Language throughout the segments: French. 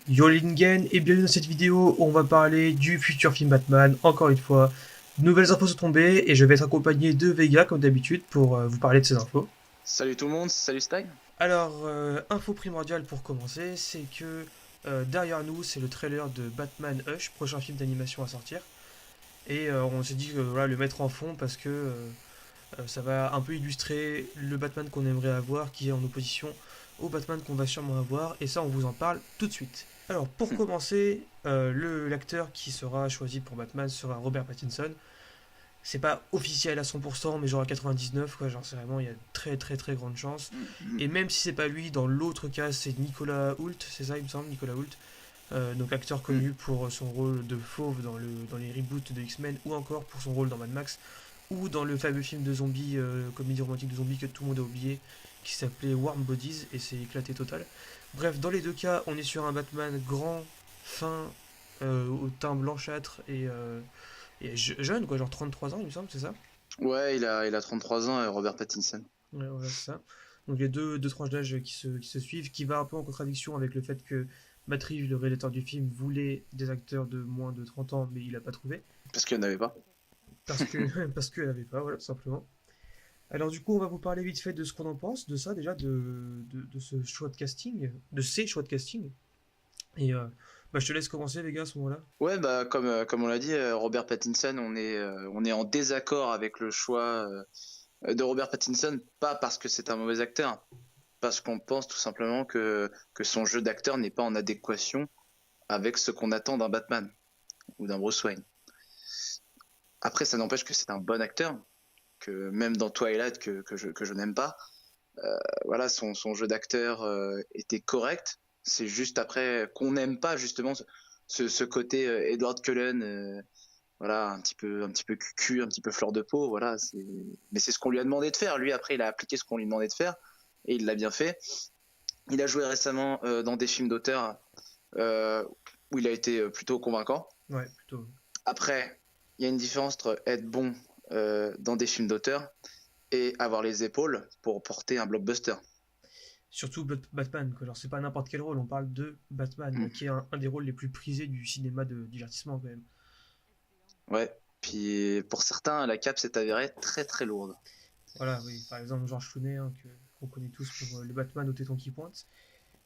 Yo Lingen et bienvenue dans cette vidéo où on va parler du futur film Batman. Encore une fois, de nouvelles infos sont tombées et je vais être accompagné de Vega comme d'habitude pour vous parler de ces infos. Salut tout le monde, salut Style. Alors, info primordiale pour commencer, c'est que derrière nous, c'est le trailer de Batman Hush, prochain film d'animation à sortir. Et on s'est dit voilà, le mettre en fond parce que ça va un peu illustrer le Batman qu'on aimerait avoir, qui est en opposition au Batman qu'on va sûrement avoir, et ça on vous en parle tout de suite. Alors pour commencer, l'acteur qui sera choisi pour Batman sera Robert Pattinson. C'est pas officiel à 100%, mais genre à 99, quoi, genre c'est vraiment, il y a très très très grande chance. Et même si c'est pas lui, dans l'autre cas, c'est Nicolas Hoult, c'est ça il me semble, Nicolas Hoult. Donc acteur connu pour son rôle de fauve dans les reboots de X-Men, ou encore pour son rôle dans Mad Max, ou dans le fameux film de zombies, comédie romantique de zombies que tout le monde a oublié, qui s'appelait Warm Bodies, et c'est éclaté total. Bref, dans les deux cas, on est sur un Batman grand, fin, au teint blanchâtre et jeune, quoi, genre 33 ans, il me semble, c'est ça. Ouais, il a 33 ans, Robert Pattinson. Ouais, voilà, c'est ça. Donc il y a deux tranches d'âge qui se suivent, qui va un peu en contradiction avec le fait que Matt Reeves, le réalisateur du film, voulait des acteurs de moins de 30 ans, mais il n'a pas trouvé. Parce qu'il n'y en avait pas. Parce que parce qu'elle n'avait pas, voilà, tout simplement. Alors du coup, on va vous parler vite fait de ce qu'on en pense, de ça déjà, de ce choix de casting, de ces choix de casting. Et bah, je te laisse commencer, les gars, à ce moment-là. Ouais, bah comme on l'a dit, Robert Pattinson, on est en désaccord avec le choix de Robert Pattinson, pas parce que c'est un mauvais acteur, parce qu'on pense tout simplement que son jeu d'acteur n'est pas en adéquation avec ce qu'on attend d'un Batman ou d'un Bruce Wayne. Après, ça n'empêche que c'est un bon acteur, que même dans Twilight, que je n'aime pas, voilà, son jeu d'acteur était correct. C'est juste après qu'on n'aime pas justement ce côté Edward Cullen, voilà, un petit peu cucu, un petit peu fleur de peau, voilà. Mais c'est ce qu'on lui a demandé de faire. Lui après, il a appliqué ce qu'on lui demandait de faire et il l'a bien fait. Il a joué récemment dans des films d'auteur euh, où il a été plutôt convaincant. Ouais, plutôt. Après, il y a une différence entre être bon dans des films d'auteur et avoir les épaules pour porter un blockbuster. Surtout Batman, quoi. Genre, c'est pas n'importe quel rôle, on parle de Batman, qui est un des rôles les plus prisés du cinéma de divertissement, quand même. Ouais. Puis pour certains, la cape s'est avérée très très lourde. Voilà, oui, par exemple, George Clooney, hein, qu'on connaît tous pour le Batman au téton qui pointe.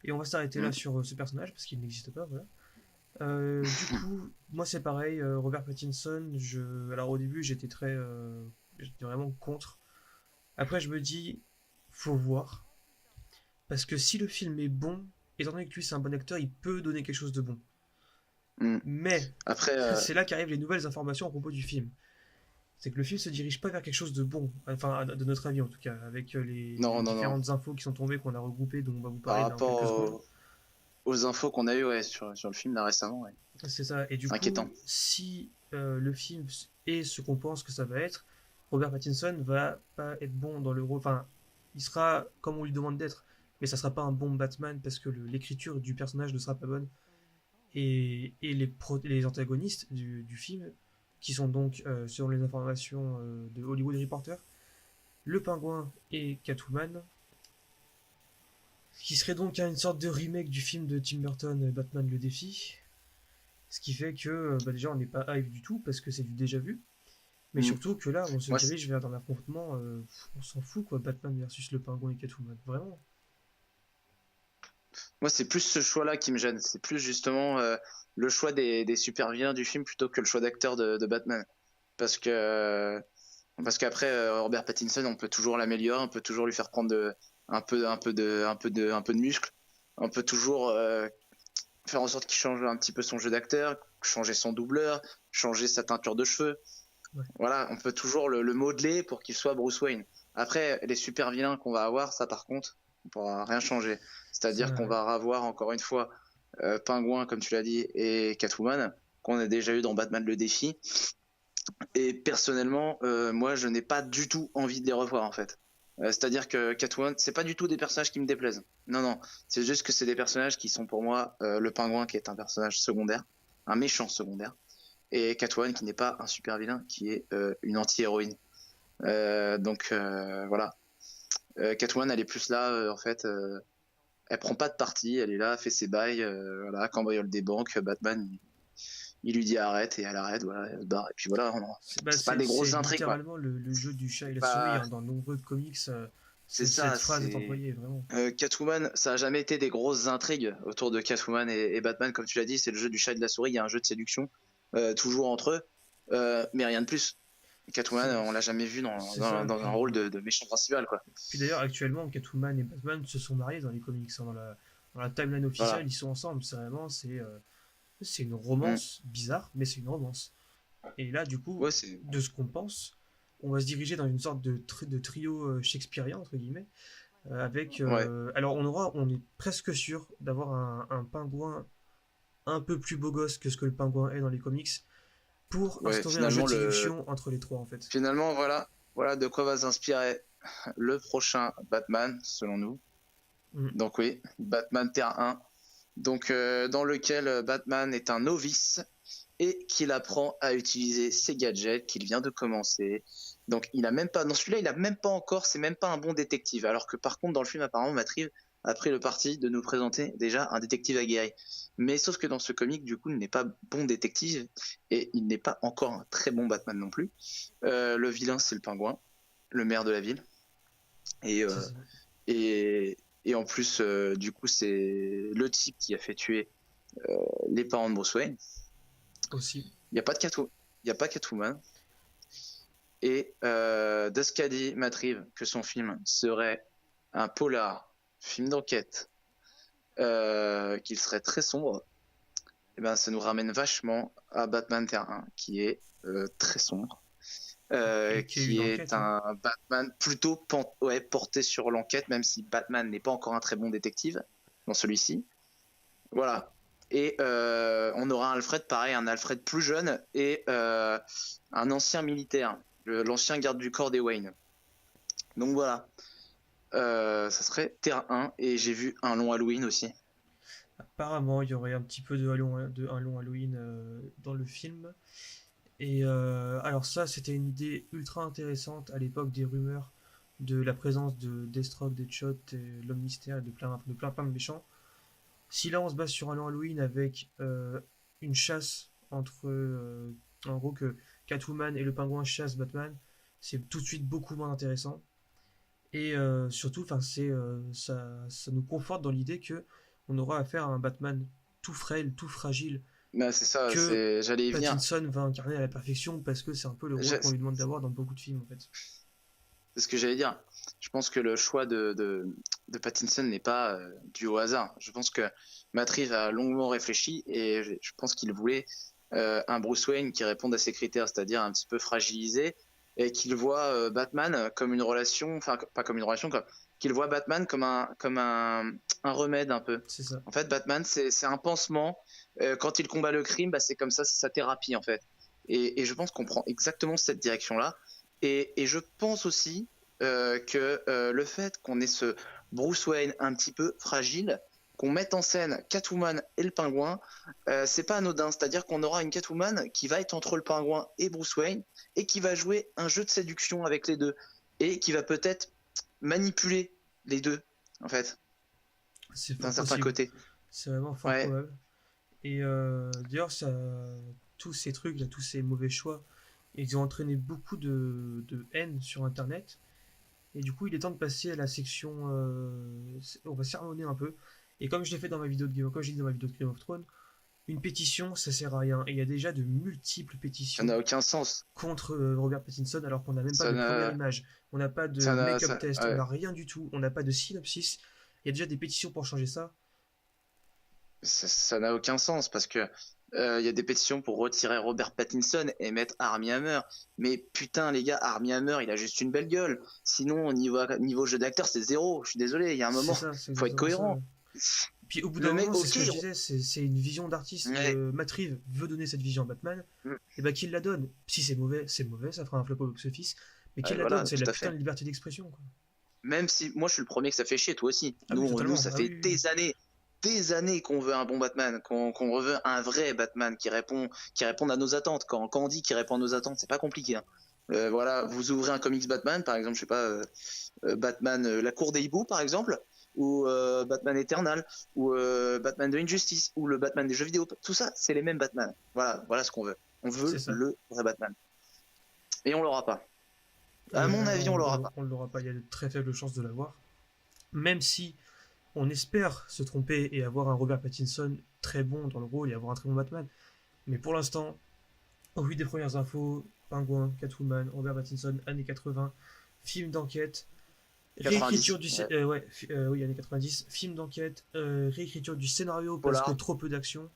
Et on va s'arrêter là Mm. sur ce personnage, parce qu'il n'existe pas, voilà. Du coup, moi c'est pareil, Robert Pattinson, alors au début j'étais vraiment contre. Après je me dis, faut voir, parce que si le film est bon, étant donné que lui c'est un bon acteur, il peut donner quelque chose de bon. Mm. Mais Après, c'est là qu'arrivent les nouvelles informations à propos du film. C'est que le film se dirige pas vers quelque chose de bon, enfin de notre avis en tout cas, avec les non, non, non. différentes infos qui sont tombées, qu'on a regroupées, dont on va vous Par parler dans rapport quelques secondes. aux infos qu'on a eues ouais, sur le film là récemment, ouais. C'est ça. Et du Inquiétant. coup, si le film est ce qu'on pense que ça va être, Robert Pattinson va pas être bon dans le rôle. Enfin, il sera comme on lui demande d'être, mais ça sera pas un bon Batman parce que l'écriture du personnage ne sera pas bonne. Et les antagonistes du film, qui sont donc, selon les informations de Hollywood Reporter, le Pingouin et Catwoman, qui serait donc une sorte de remake du film de Tim Burton, Batman le défi. Ce qui fait que bah, déjà on n'est pas hype du tout parce que c'est du déjà vu. Mais Mm. surtout que là on se Moi, dirige vers un affrontement, on s'en fout quoi, Batman versus le pingouin et Catwoman. Vraiment. c'est plus ce choix-là qui me gêne. C'est plus justement le choix des super vilains du film plutôt que le choix d'acteur de Batman. Parce que parce qu'après Robert Pattinson, on peut toujours l'améliorer, on peut toujours lui faire prendre un peu de muscle, on peut toujours faire en sorte qu'il change un petit peu son jeu d'acteur, changer son doubleur, changer sa teinture de cheveux. Ouais. Voilà, on peut toujours le modeler pour qu'il soit Bruce Wayne. Après, les super vilains qu'on va avoir, ça par contre, on pourra rien changer. Ça, C'est-à-dire qu'on ouais. va avoir encore une fois Pingouin, comme tu l'as dit, et Catwoman, qu'on a déjà eu dans Batman le défi. Et personnellement, moi, je n'ai pas du tout envie de les revoir en fait. C'est-à-dire que Catwoman, c'est pas du tout des personnages qui me déplaisent. Non, non, c'est juste que c'est des personnages qui sont pour moi le Pingouin qui est un personnage secondaire, un méchant secondaire, et Catwoman qui n'est pas un super vilain, qui est une anti-héroïne. Donc voilà, Catwoman elle est plus là en fait. elle prend pas de parti, elle est là, elle fait ses bails, voilà, cambriole des banques, Batman il lui dit arrête et elle arrête, voilà, elle se barre et puis voilà, c'est pas des C'est grosses intrigues quoi. littéralement le jeu du chat et C'est la souris, pas, hein. Dans de nombreux comics, c'est cette ça, phrase est c'est employée, vraiment. Catwoman, ça a jamais été des grosses intrigues autour de Catwoman et Batman, comme tu l'as dit, c'est le jeu du chat et de la souris, il y a un jeu de séduction toujours entre eux, mais rien de plus. Catwoman, C'est on l'a jamais vu c'est ça. dans un rôle de méchant principal, quoi. Puis d'ailleurs, actuellement, Catwoman et Batman se sont mariés dans les comics, hein. Dans la timeline officielle, Voilà. ils sont ensemble. C'est vraiment, c'est une Mm. romance bizarre, mais c'est une romance. Et là, du coup, Ouais, c'est. de ce qu'on pense, on va se diriger dans une sorte de trio shakespearien, entre guillemets, avec... Ouais, alors, on est presque sûr d'avoir un pingouin un peu plus beau gosse que ce que le pingouin est dans les comics, pour ouais, instaurer un jeu de séduction entre les trois, en fait. finalement, voilà de quoi va s'inspirer le prochain Batman, selon nous. Mm. Donc oui, Batman Terre 1, donc dans lequel Batman est un novice et qu'il apprend à utiliser ses gadgets qu'il vient de commencer. Donc il a même pas, dans celui-là, il a même pas encore, c'est même pas un bon détective. Alors que par contre, dans le film, apparemment, Matt Reeves a pris le parti de nous présenter déjà un détective aguerri. Mais sauf que dans ce comic, du coup, il n'est pas bon détective et il n'est pas encore un très bon Batman non plus. Le vilain, c'est le pingouin, le maire de la ville. Et, C'est euh, ça. et en plus, du coup, c'est le type qui a fait tuer les parents de Bruce Wayne. Aussi. Il n'y a pas de il y a pas Catwoman. Et de ce qu'a dit Matt Reeves, que son film serait un polar, film d'enquête, qu'il serait très sombre, et ben ça nous ramène vachement à Batman Terre 1, qui est très sombre, Et qui a eu une qui est enquête, hein. un Batman plutôt porté sur l'enquête, même si Batman n'est pas encore un très bon détective dans celui-ci. Voilà. Et on aura un Alfred pareil, un Alfred plus jeune et un ancien militaire, l'ancien garde du corps des Wayne. Donc voilà, ça serait Terre 1 et j'ai vu un long Halloween aussi. Apparemment, il y aurait un petit peu un long Halloween dans le film. Et alors ça, c'était une idée ultra intéressante à l'époque des rumeurs de la présence de Deathstroke, Deadshot, et l'Homme Mystère et plein de méchants. Si là on se base sur un long Halloween avec une chasse entre, en gros, que Catwoman et le pingouin chassent Batman, c'est tout de suite beaucoup moins intéressant. Et surtout, enfin, ça nous conforte dans l'idée que on aura affaire à un Batman tout frêle, tout fragile, Mais c'est ça, que j'allais y venir. Pattinson va incarner à la perfection parce que c'est un peu le rôle qu'on lui demande d'avoir dans beaucoup de films en fait. C'est ce que j'allais dire. Je pense que le choix de Pattinson n'est pas dû au hasard. Je pense que Matt Reeves a longuement réfléchi et je pense qu'il voulait un Bruce Wayne qui réponde à ses critères, c'est-à-dire un petit peu fragilisé et qu'il voit Batman comme une relation, enfin pas comme une relation, qu'il voit Batman comme un remède un peu. C'est ça. En fait, Batman, c'est un pansement. Quand il combat le crime, bah, c'est comme ça, c'est sa thérapie en fait. Et je pense qu'on prend exactement cette direction-là. Et je pense aussi que le fait qu'on ait ce Bruce Wayne un petit peu fragile, qu'on mette en scène Catwoman et le pingouin, c'est pas anodin. C'est-à-dire qu'on aura une Catwoman qui va être entre le pingouin et Bruce Wayne et qui va jouer un jeu de séduction avec les deux et qui va peut-être manipuler les deux, en fait, C'est d'un fort certain possible. côté. C'est vraiment fort Ouais, probable. Et d'ailleurs, tous ces trucs, là, tous ces mauvais choix, ils ont entraîné beaucoup de haine sur Internet. Et du coup, il est temps de passer à la section. On va sermonner un peu. Et comme je l'ai fait dans ma vidéo de Game, comme j'ai dit dans ma vidéo de Game of Thrones, une pétition, ça sert à rien. Et il y a déjà de multiples ça pétitions n'a aucun sens. contre Robert Pattinson alors qu'on n'a même pas Ça de première n'a, image. On n'a pas de ça n'a, make-up test, on ouais. n'a rien du tout. On n'a pas de synopsis. Il y a déjà des pétitions pour changer ça. Ça n'a aucun sens parce que il y a des pétitions pour retirer Robert Pattinson et mettre Armie Hammer. Mais putain, les gars, Armie Hammer, il a juste une belle gueule. Sinon, niveau jeu d'acteur, c'est zéro. Je suis désolé, il y a un C'est moment, ça, c'est faut être exactement ça. cohérent. Puis au bout d'un Le mec, moment, c'est ce ok, que je disais, c'est une vision d'artiste. ouais, Matt Reeves veut donner cette vision à Batman, et bah qu'il la donne. Si c'est mauvais, ça fera un flop au box-office. Mais qu'il ouais, la donne, voilà, c'est tout de la à putain fait. de liberté d'expression, quoi. Même si moi, je suis le premier que ça fait chier, toi aussi. Ah oui, Nous, totalement. ça Ah fait oui, oui, oui. des années qu'on veut un bon Batman, qu'on veut un vrai Batman qui répond à nos attentes. Quand on dit qu'il répond à nos attentes, c'est pas compliqué, hein. Voilà, vous ouvrez un comics Batman, par exemple, je sais pas, Batman, La Cour des Hiboux, par exemple. ou Batman Eternal, ou Batman de Injustice, ou le Batman des jeux vidéo. Tout ça, c'est les mêmes Batman. Voilà ce qu'on veut. On C'est veut ça. le vrai Batman. Et on l'aura pas. À Ouais, mon avis, on l'aura pas. on l'aura pas, il y a de très faibles chances de l'avoir. Même si on espère se tromper et avoir un Robert Pattinson très bon dans le rôle et avoir un très bon Batman. Mais pour l'instant, au vu des premières infos, Pingouin, Catwoman, Robert Pattinson, années 80, film d'enquête, réécriture 90, du ouais. ouais, oui, années 90, film d'enquête, réécriture du scénario parce que Polar. trop peu d'action.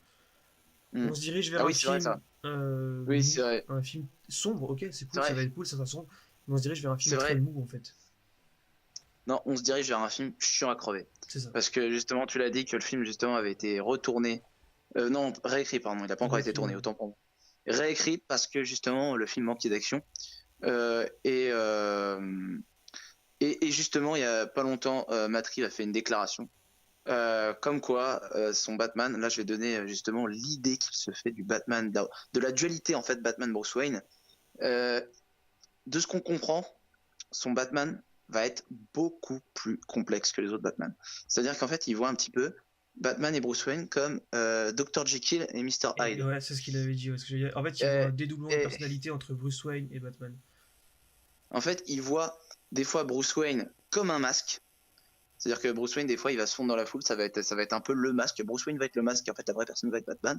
Hmm. On se dirige vers Ah oui, c'est vrai ça. Oui, c'est vrai. un film sombre, ok, c'est C'est cool, ça vrai. va être cool, ça sera sombre, mais on se dirige vers un film C'est très vrai. mou en fait. Non, on se dirige vers un film chiant à crever. C'est ça. Parce que justement, tu l'as dit que le film justement avait été retourné. Non, réécrit, pardon. Il n'a pas encore été Réécrit, tourné, ouais. autant pour moi. Réécrit parce que justement, le film manquait d'action. Euh, et, euh, et justement, il y a pas longtemps, Matt Reeves a fait une déclaration. Comme quoi, son Batman, là je vais donner justement l'idée qu'il se fait du Batman, de la dualité en fait Batman-Bruce Wayne. Euh, de ce qu'on comprend, son Batman va être beaucoup plus complexe que les autres Batman. C'est-à-dire qu'en fait, il voit un petit peu Batman et Bruce Wayne comme Dr. Jekyll et Mr. Et Hyde. ouais, c'est ce qu'il avait dit. Ouais, en fait, il voit Euh, un dédoublement de et, personnalité entre Bruce Wayne et Batman. en fait, il voit des fois Bruce Wayne comme un masque. C'est-à-dire que Bruce Wayne, des fois, il va se fondre dans la foule, ça va être un peu le masque. Bruce Wayne va être le masque, et en fait, la vraie personne va être Batman.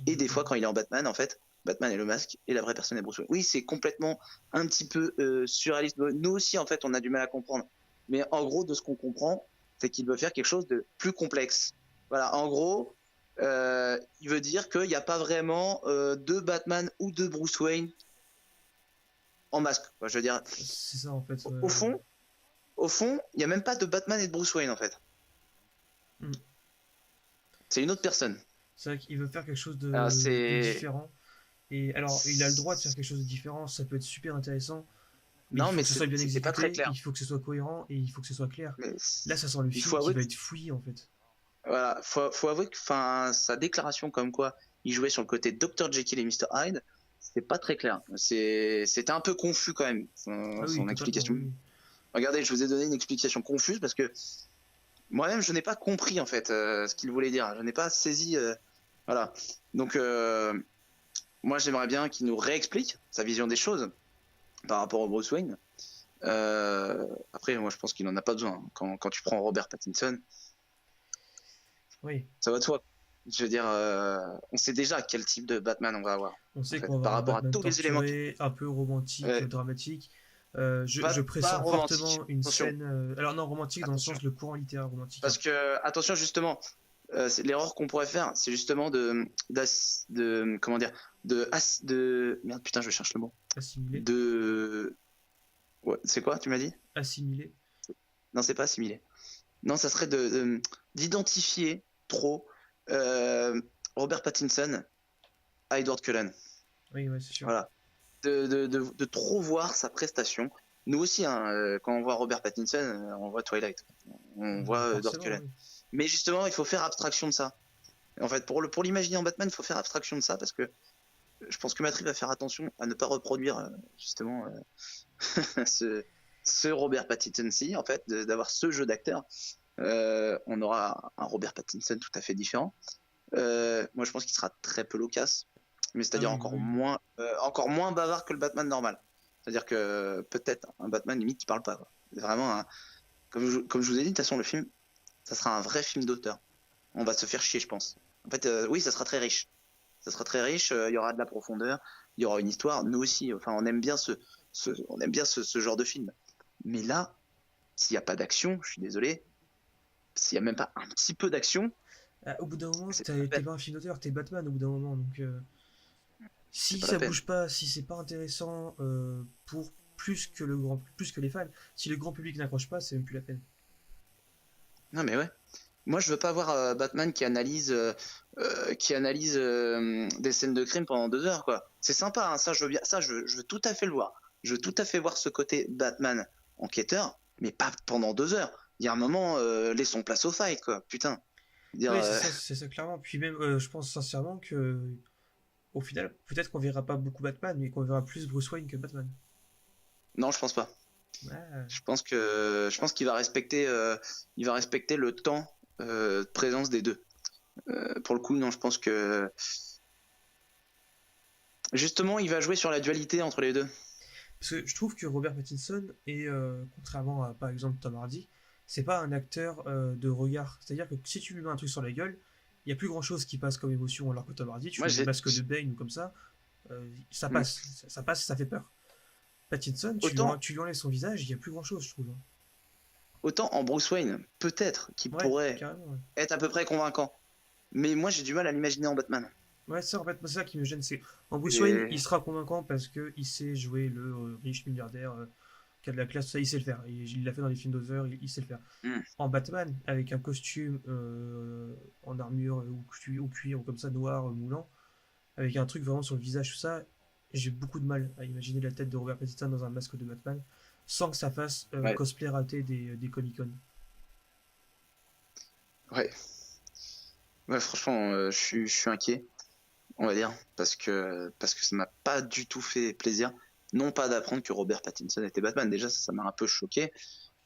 Et des fois, Exactement. quand il est en Batman, en fait, Batman est le masque et la vraie personne est Bruce Wayne. Oui, c'est complètement un petit peu surréaliste. Nous aussi, en fait, on a du mal à comprendre. Mais en gros, de ce qu'on comprend, c'est qu'il veut faire quelque chose de plus complexe. Voilà, en gros, il veut dire qu'il n'y a pas vraiment deux Batman ou deux Bruce Wayne en masque. Quoi. Je veux dire, C'est ça en fait. au fond, il n'y a même pas de Batman et de Bruce Wayne, en fait. Hmm. C'est une autre personne. C'est vrai qu'il veut faire quelque chose Alors, de c'est. différent. Et alors, il a le droit de faire quelque chose de différent, ça peut être super intéressant, mais il Non, faut mais que ce soit bien c'était pas très exécuté, clair. il faut que ce soit cohérent et il faut que ce soit clair. Mais Là, ça sent le il film faut qui avouer va que être fouillis en fait. voilà, faut avouer que sa déclaration comme quoi il jouait sur le côté Dr. Jekyll et Mr. Hyde, c'était pas très clair. C'était un peu confus quand même, Ah oui, son totalement, explication. oui. Regardez, je vous ai donné une explication confuse parce que moi-même, je n'ai pas compris en fait ce qu'il voulait dire. Je n'ai pas saisi. Voilà. Donc, moi, j'aimerais bien qu'il nous réexplique sa vision des choses par rapport au Bruce Wayne. Après, moi, je pense qu'il n'en a pas besoin. Quand tu prends Robert Pattinson, Oui, ça va de soi. Je veux dire, on sait déjà quel type de Batman on va avoir, on en sait qu'on fait, va par avoir un rapport à Batman tous les éléments qui. torturé, un peu romantique, Ouais, dramatique. Je pas pressens romantique, fortement une attention, scène. Alors non, romantique dans le attention. sens le courant littéraire romantique, hein. Parce que, attention, justement, l'erreur qu'on pourrait faire, c'est justement comment dire, merde, putain, je cherche le mot. Assimilé, De, ouais, c'est quoi, tu m'as dit? assimilé. Non, c'est pas assimilé. Non, ça serait d'identifier trop euh, Robert Pattinson à Edward Cullen. Oui, ouais, c'est sûr. Voilà. De trop voir sa prestation. Nous aussi, hein, quand on voit Robert Pattinson, on voit Twilight, on voit Edward Forcément, Cullen. oui. Mais justement, il faut faire abstraction de ça. En fait, pour l'imaginer en Batman, il faut faire abstraction de ça parce que je pense que Matt Reeves va faire attention à ne pas reproduire justement ce Robert Pattinson-ci, en fait, d'avoir ce jeu d'acteur. On aura un Robert Pattinson tout à fait différent. Moi, je pense qu'il sera très peu loquace, mais Ah c'est-à-dire oui, oui. encore moins bavard que le Batman normal. C'est-à-dire que peut-être un Batman limite qui parle pas. Quoi. Vraiment, comme je vous ai dit, de toute façon, le film, ça sera un vrai film d'auteur. On va se faire chier, je pense. En fait, oui, ça sera très riche. Ça sera très riche. Il y aura de la profondeur, il y aura une histoire. Nous aussi, enfin, on aime bien on aime bien ce genre de film. Mais là, s'il n'y a pas d'action, je suis désolé, s'il n'y a même pas un petit peu d'action, Ah, au bout d'un moment, c'est pas la t'es peine. pas un film d'auteur, t'es Batman au bout d'un moment. Donc, C'est si pas la ça peine. bouge pas, si c'est pas intéressant pour plus que les fans, si le grand public n'accroche pas, c'est même plus la peine. Non, mais ouais. Moi, je veux pas voir Batman qui analyse des scènes de crime pendant 2 heures, quoi. C'est sympa, hein, ça, je veux bien, ça, je veux tout à fait le voir. Je veux tout à fait voir ce côté Batman enquêteur, mais pas pendant 2 heures. Il y a un moment, laissons place au fight, quoi. Putain. Dire, Oui, c'est ça clairement. Puis même, je pense sincèrement que au final, peut-être qu'on verra pas beaucoup Batman, mais qu'on verra plus Bruce Wayne que Batman. non, je pense pas. Ouais. Je pense qu'il va respecter, le temps de présence des deux. Pour le coup, non, je pense que justement, il va jouer sur la dualité entre les deux. Parce que je trouve que Robert Pattinson est, contrairement à par exemple Tom Hardy, c'est pas un acteur de regard. C'est-à-dire que si tu lui mets un truc sur la gueule, il y a plus grand chose qui passe comme émotion, alors que Tom Hardy, tu Moi, mets le masque de Bane ou comme ça, ça hmm, passe. Ça passe et ça fait peur. Pattinson, autant, tu lui enlèves son visage, il y a plus grand chose, je trouve. autant en Bruce Wayne, peut-être qu'il Ouais, pourrait carrément. Ouais, être à peu près convaincant. Mais moi, j'ai du mal à l'imaginer en Batman. ouais ça en fait, c'est ça qui me gêne. C'est en Bruce Wayne, Et... il sera convaincant parce que il sait jouer le riche milliardaire qui a de la classe, ça il sait le faire. Il l'a fait dans les films d'Other, il sait le faire. hmm, En Batman, avec un costume en armure ou cuir ou comme ça, noir, moulant, avec un truc vraiment sur le visage, tout ça, j'ai beaucoup de mal à imaginer la tête de Robert Pattinson dans un masque de Batman sans que ça fasse ouais, cosplay raté des Comic-Con. ouais, ouais, franchement, je suis inquiet, on va dire, parce que ça m'a pas du tout fait plaisir. Non pas d'apprendre que Robert Pattinson était Batman. Déjà, ça m'a un peu choqué.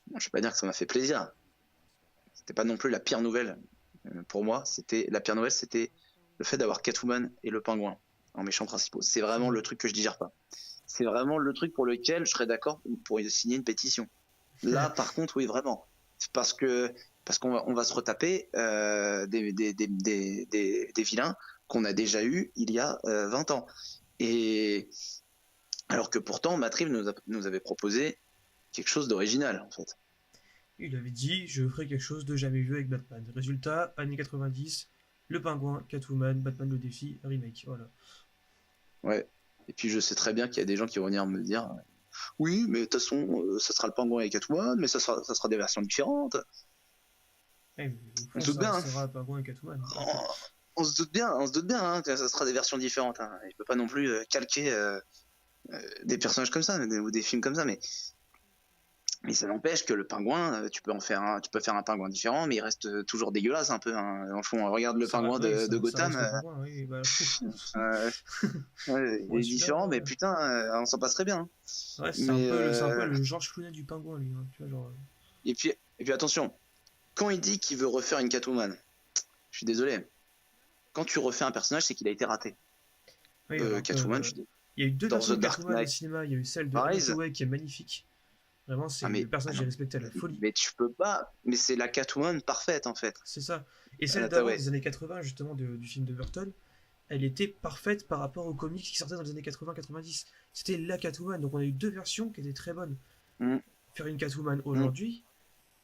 Bon, je vais pas dire que ça m'a fait plaisir. C'était pas non plus la pire nouvelle. Pour moi, la pire nouvelle, c'était le fait d'avoir Catwoman et le Pingouin en méchants principaux. C'est vraiment le truc que je digère pas. C'est vraiment le truc pour lequel je serais d'accord pour signer une pétition. Là, par contre, oui, vraiment. C'est parce qu'on va se retaper des vilains qu'on a déjà eu il y a 20 ans. Et alors que pourtant, Matt Reeves nous avait proposé quelque chose d'original, en fait. Il avait dit je ferai quelque chose de jamais vu avec Batman. Résultat, années 90, le pingouin, Catwoman, Batman le défi, remake. Voilà. Ouais. Et puis je sais très bien qu'il y a des gens qui vont venir me dire oui, mais de toute façon, ça sera le Pingouin et Catwoman, mais ça sera des versions différentes. Eh, mais au On fond, se doute ça bien, hein. restera pingouin et Catwoman. On se doute bien hein, que ça sera des versions différentes. Hein. Je peux pas non plus calquer des personnages comme ça ou des films comme ça, mais ça n'empêche que le pingouin, tu peux faire un pingouin différent, mais il reste toujours dégueulasse un peu. Hein. En fond, regarde le pingouin Oui, de ça Gotham, reste le pingouin, oui. Bah, euh, ouais, il ouais, est celui-là, différent, mais ouais. putain, on s'en passerait bien. Hein. Ouais, Mais c'est un peu le Georges Clooney du pingouin, lui. Hein, tu vois, genre, et puis attention, quand il dit qu'il veut refaire une Catwoman, je suis désolé. Quand tu refais un personnage, c'est qu'il a été raté. oui, alors que Catwoman, il y a eu deux dans versions The de Dark Catwoman au Knight cinéma. Il y a eu celle de Anne Rise. Hathaway qui est magnifique. Vraiment, Ah c'est le mais ah personnage non, est respecté à la folie. mais tu peux pas. Mais c'est la Catwoman parfaite en fait. C'est ça. Et celle d'avant, Hathaway. des années 80, justement, du film de Burton, elle était parfaite par rapport aux comics qui sortaient dans les années 80-90. C'était la Catwoman. Donc on a eu deux versions qui étaient très bonnes. Mm, Faire une Catwoman mm. aujourd'hui,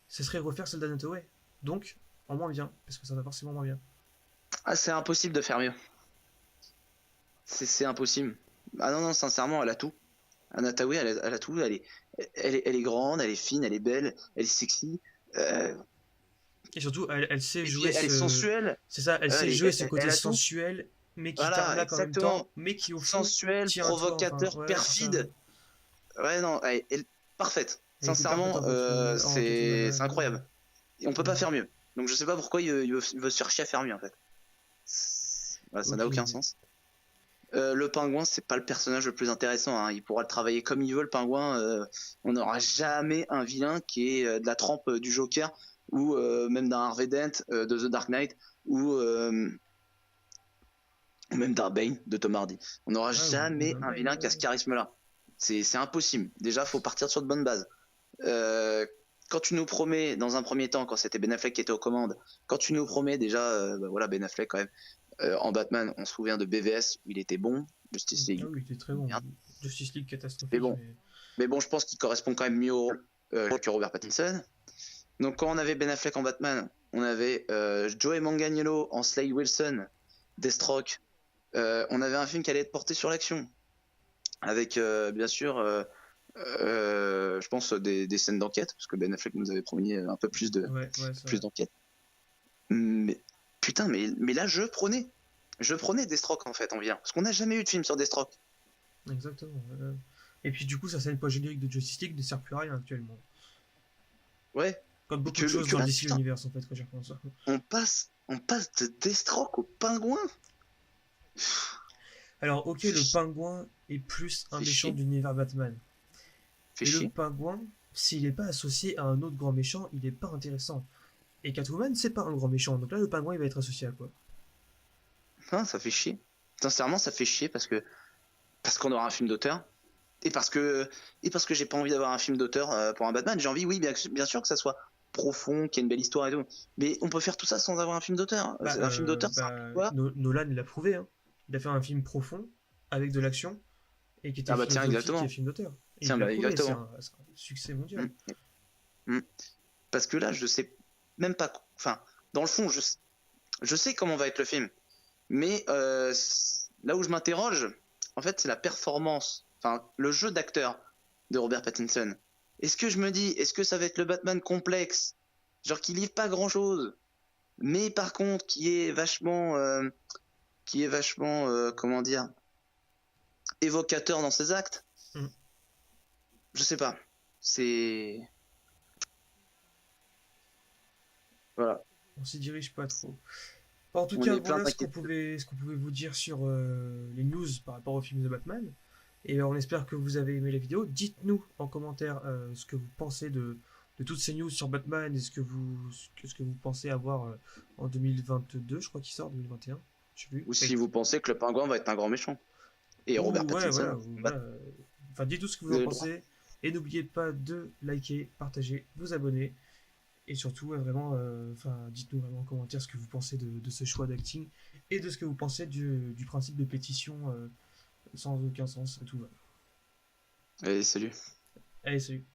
ce serait refaire celle d'Anne Hathaway. Donc, en moins bien, parce que ça va forcément moins bien. Ah c'est impossible de faire mieux. C'est impossible. Ah non non, sincèrement, elle a tout. Anne Hathaway, elle a tout. Elle est grande, elle est fine, elle est belle, elle est sexy. Euh, Et surtout, elle sait et puis jouer elle est ce. sensuelle. C'est ça, elle Elle, sait est- jouer ce elle- côté elle a tout. sensuel, mais qui Voilà, t'arnaque en même temps, exactement. mais qui au fond Sensuelle, tient à toi, enfin. provocateur, Ouais, c'est ça. perfide. Ouais non, parfaite. Elle était parfaite Sincèrement, en Catwoman, c'est ouais, non, non. incroyable. Et on peut pas Vraiment. faire mieux. Donc je sais pas pourquoi il veut se faire chier à faire mieux en fait. Voilà, ça n'a Aucune aucun idée. sens. Le pingouin, c'est pas le personnage le plus intéressant. Hein. Il pourra le travailler comme il veut, le pingouin. On n'aura jamais un vilain qui est de la trempe du Joker ou même d'un Harvey Dent de The Dark Knight ou même d'un Bane de Tom Hardy. On n'aura Ouais, ou jamais d'un un Bane, vilain qui a ce ouais. charisme-là. C'est impossible. Déjà, faut partir sur de bonnes bases. Euh, Quand tu nous promets, dans un premier temps, quand c'était Ben Affleck qui était aux commandes, quand tu nous promets déjà, bah voilà, Ben Affleck quand même, en Batman, on se souvient de BVS où il était bon, Justice Ah League, oui, il était très bon. merde, Justice League mais catastrophique, bon, mais. mais bon, je pense qu'il correspond quand même mieux au rôle que Robert Pattinson. Donc quand on avait Ben Affleck en Batman, on avait Joey Manganiello en Slade Wilson, Deathstroke. On avait un film qui allait être porté sur l'action, avec bien sûr, je pense des scènes d'enquête, parce que Ben Affleck nous avait promis un peu Ouais, ouais, c'est plus vrai. d'enquête. Mais putain, mais là je prenais Deathstroke en fait en vient, parce qu'on n'a jamais eu de film sur Deathstroke. Exactement. Et puis du coup, ça scène post-générique de Justice League ne sert plus à rien actuellement. Ouais, Comme et beaucoup de choses que dans le là, DC putain, Universe en fait, quand j'y repense. on passe de Deathstroke au pingouin. Alors, ok, Fait le chier. pingouin est plus un Fait méchant chier. de l'univers Batman. Fait Et le chier. pingouin, s'il n'est pas associé à un autre grand méchant, il n'est pas intéressant. Et Catwoman, c'est pas un grand méchant, donc là, le pingouin, il va être associé à quoi? Hein, ça fait chier. Sincèrement, ça fait chier parce qu'on aura un film d'auteur. Et parce que, et parce que j'ai pas envie d'avoir un film d'auteur pour un Batman. J'ai envie, oui, bien sûr que ça soit profond, qu'il y ait une belle histoire et tout. Mais on peut faire tout ça sans avoir un film d'auteur. Un film d'auteur, c'est un quoi? Nolan l'a prouvé, hein. Il a fait un film profond, avec de l'action, et qui était Ah bah tiens, philosophique et exactement. film d'auteur. Et Tiens, il l'a bah prouvé, exactement. c'est un succès mondial. Mm, mm. Parce que là, je sais même pas. Enfin, dans le fond, je sais comment va être le film. Mais là où je m'interroge, en fait, c'est la performance, enfin, le jeu d'acteur de Robert Pattinson. Est-ce que je me dis, est-ce que ça va être le Batman complexe, genre qui livre pas grand-chose, mais par contre qui est vachement, comment dire, évocateur dans ses actes? Mm. Je sais pas. C'est voilà. On s'y dirige pas trop. En tout On cas, est plein voilà d'inquiétudes. ce qu'on pouvait vous dire sur les news par rapport au film de Batman. Et on espère que vous avez aimé la vidéo. Dites-nous en commentaire ce que vous pensez de toutes ces news sur Batman et ce que vous pensez avoir en 2022, je crois qu'il sort, 2021. Je sais plus. Ou si vous pensez que le pingouin va être un grand méchant et Robert Ou ouais, voilà, Pattinson, voilà. Enfin, dites-nous ce que vous vous en avez le droit. pensez. Et n'oubliez pas de liker, partager, vous abonner. Et surtout, vraiment, enfin, dites-nous vraiment en commentaire ce que vous pensez de ce choix d'acting et de ce que vous pensez du principe de pétition sans aucun sens et tout. Allez, salut. Allez, salut.